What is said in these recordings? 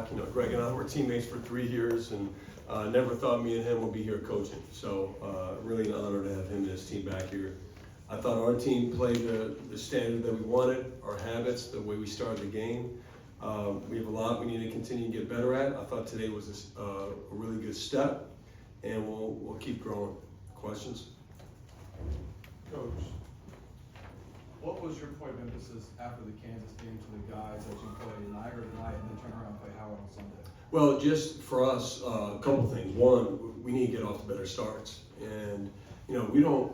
back. You know, Greg and I were teammates for 3 years, and never thought me and him would be here coaching. So really an honor to have him and his team back here. I thought our team played the standard that we wanted, our habits, the way we started the game. We have a lot we need to continue to get better at. I thought today was a really good step, and we'll keep growing. Questions? Coach, what was your point of emphasis after the Kansas game to the guys that you played in Niagara tonight and then turn around and play Howard on Sunday? Well, just for us, a couple things. One, we need to get off to better starts, and you know, we don't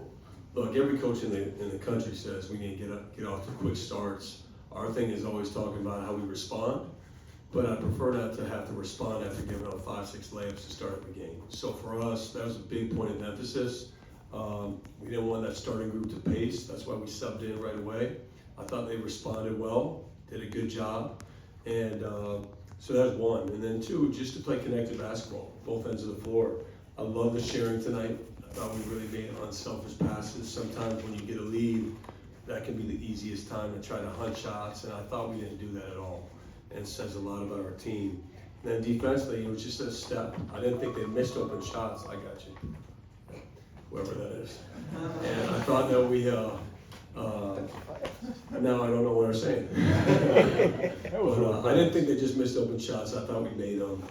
look. Every coach in the country says we need to get off to quick starts. Our thing is always talking about how we respond, but I prefer not to have to respond after giving up 5-6 layups to start the game. So for us, that was a big point of emphasis. We didn't want that starting group to pace. That's why we subbed in right away. I thought they responded well, did a good job, and so that's one. And then two, just to play connected basketball, both ends of the floor. I love the sharing tonight. I thought we really made unselfish passes. Sometimes when you get a lead, that can be the easiest time to try to hunt shots, and I thought we didn't do that at all. And it says a lot about our team. And then defensively, it was just a step. I didn't think they missed open shots. I got you. Whoever that is. And I thought that we, now I don't know what I'm saying. But I didn't think they just missed open shots. I thought we made them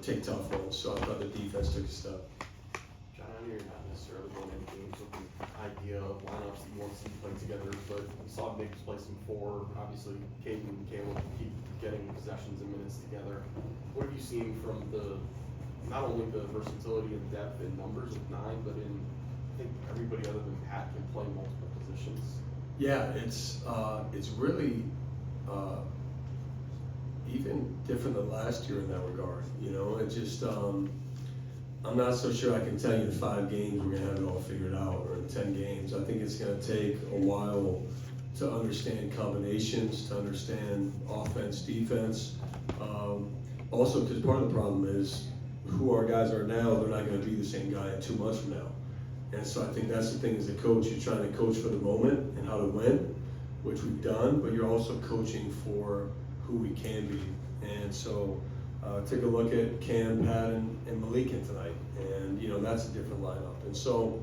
take tough ones. So I thought the defense took a step. John, I know you're not necessarily going into games with the idea of lineups that you want to see play together, but we saw Nick play some 4. Obviously, Caden and Caleb keep getting possessions and minutes together. What have you seen from not only the versatility and depth in numbers of 9, but in, I think everybody other than Pat can play multiple positions? Yeah, it's really even different than last year in that regard. You know, it just I'm not so sure I can tell you in 5 games we're gonna have it all figured out, or in 10 games. I think it's gonna take a while to understand combinations, to understand offense, defense. Also, because part of the problem is who our guys are now, they're not going to be the same guy in 2 months from now. And so I think that's the thing as a coach, you're trying to coach for the moment and how to win, which we've done, but you're also coaching for who we can be. And so take a look at Cam, Pat, and Malikin tonight. And, you know, that's a different lineup. And so,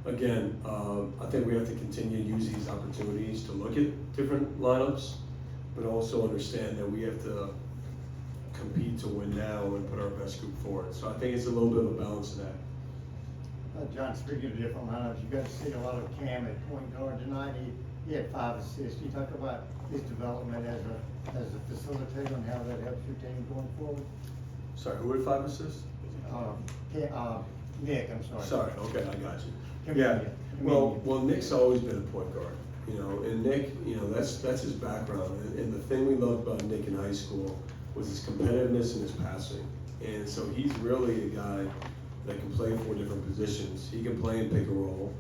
again, I think we have to continue to use these opportunities to look at different lineups, but also understand that we have to compete to win now and put our best group forward. So I think it's a little bit of a balance in that. John, speaking of different lineups, you got to see a lot of Cam at point guard tonight. He had 5 assists. You talk about his development as a facilitator and how that helps your team going forward. Sorry, who had 5 assists? Nick, I'm sorry. Sorry, okay, I got you. Convenient. Well, Nick's always been a point guard, you know, and Nick, you know, that's his background. And the thing we loved about Nick in high school was his competitiveness and his passing. And so he's really a guy that can play 4 different positions. He can play and pick a role.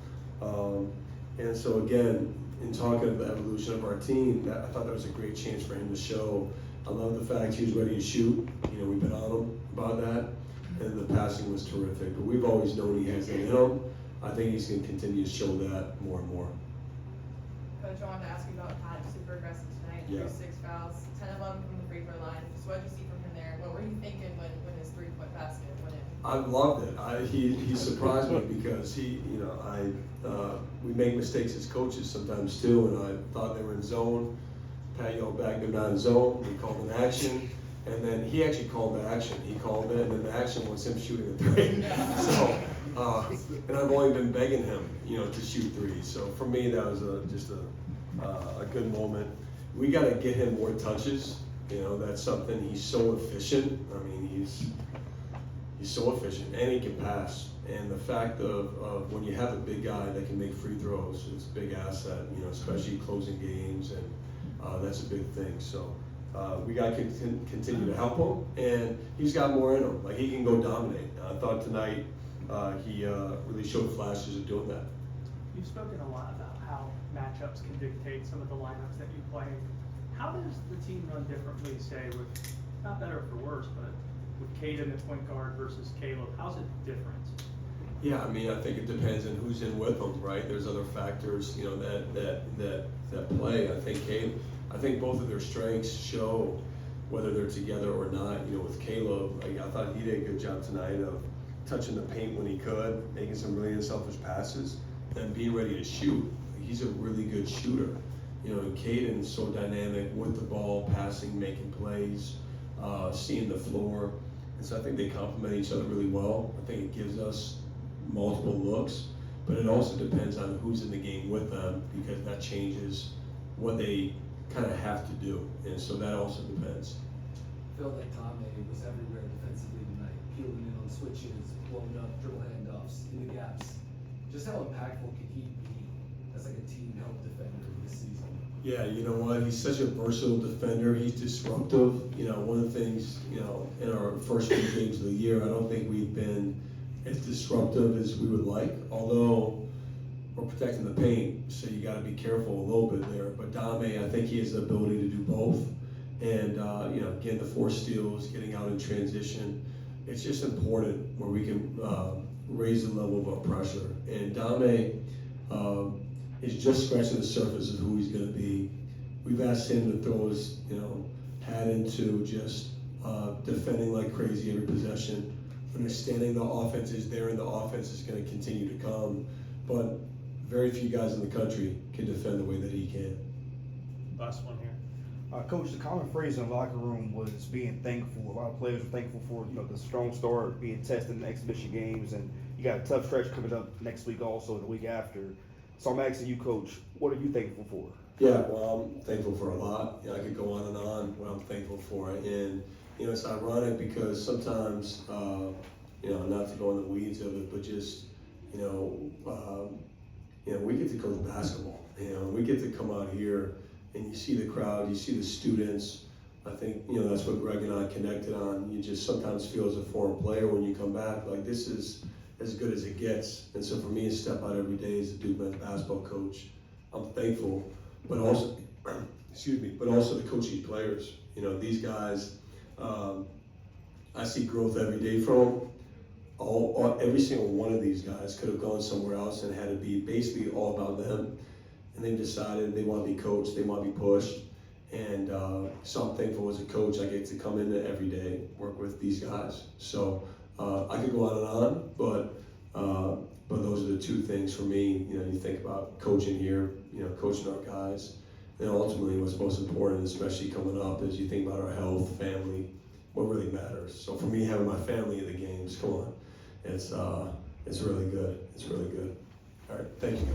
And so again, in talking of the evolution of our team, I thought that was a great chance for him to show. I love the fact he was ready to shoot. You know, we've been on him about that. And the passing was terrific. But we've always known he has it in him. I think he's going to continue to show that more and more. Coach, I wanted to ask you about Pat, super aggressive tonight, Yeah. 6 fouls, 10 of them from the free throw line. So what did you see from him there? What were you thinking when his 3-point basket went in? I loved it. He surprised me because we make mistakes as coaches sometimes too, and I thought they were in zone. Pat yelled back, they're not in zone. He called an action, and then he actually called the action. He called it, and then the action was him shooting a 3. So, and I've only been begging him, you know, to shoot 3. So for me, that was just a good moment. We got to get him more touches. You know, that's something. He's so efficient. I mean, he's so efficient, and he can pass. And the fact of when you have a big guy that can make free throws, it's a big asset. You know, especially closing games, and that's a big thing. So we got to continue to help him, and he's got more in him. Like, he can go dominate. I thought tonight he really showed flashes of doing that. You've spoken a lot about how matchups can dictate some of the lineups that you play. How does the team run differently, say, with, not better for worse, but with Caden at point guard versus Caleb? How's it different? Yeah, I mean, I think it depends on who's in with them, right? There's other factors, you know, that play. I think both of their strengths show whether they're together or not. You know, with Caleb, I thought he did a good job tonight of touching the paint when he could, making some really unselfish passes, and being ready to shoot. He's a really good shooter. You know, and Caden's so dynamic with the ball, passing, making plays, seeing the floor. And so I think they complement each other really well. I think it gives us multiple looks, but it also depends on who's in the game with them, because that changes what they kind of have to do. And so that also depends. Felt like Tommy was everywhere defensively tonight, peeling in on switches, blowing up, dribble handoffs, in the gaps. Just how impactful can he be as like a team help defender this season? Yeah, you know what? He's such a versatile defender. He's disruptive. You know, one of the things, you know, in our first few games of the year, I don't think we've been as disruptive as we would like, although we're protecting the paint, so you got to be careful a little bit there. But Dame, I think he has the ability to do both. And, you know, getting the 4 steals, getting out in transition, it's just important where we can raise the level of our pressure. And Dame is just scratching the surface of who he's going to be. We've asked him to throw his, you know, hat into just defending like crazy every possession, understanding the offense is there and the offense is going to continue to come. But very few guys in the country can defend the way that he can. Last one here. Coach, the common phrase in the locker room was being thankful. A lot of players were thankful for, you know, the strong start, being tested in the exhibition games, and you got a tough stretch coming up next week also, and the week after. So I'm asking you, Coach, what are you thankful for? Yeah, well, I'm thankful for a lot. You know, I could go on and on what I'm thankful for. And, you know, it's ironic because sometimes, you know, not to go in the weeds of it, but just, you know, we get to coach basketball. You know, we get to come out here and you see the crowd, you see the students. I think, you know, that's what Greg and I connected on. You just sometimes feel as a foreign player when you come back, like this is as good as it gets. And so for me to step out every day as a Duke men's basketball coach, I'm thankful, but also, but also to coach these players. You know, these guys, I see growth every day from them. Every single one of these guys could have gone somewhere else and had to be basically all about them. And they've decided they want to be coached, they want to be pushed. And so I'm thankful as a coach, I get to come in every day, work with these guys. So I could go on and on, but those are the two things for me. You know, you think about coaching here, you know, coaching our guys. And ultimately what's most important, especially coming up, is you think about our health, family, what really matters. So for me, having my family in the games, come on, it's really good. It's really good. All right, thank you guys.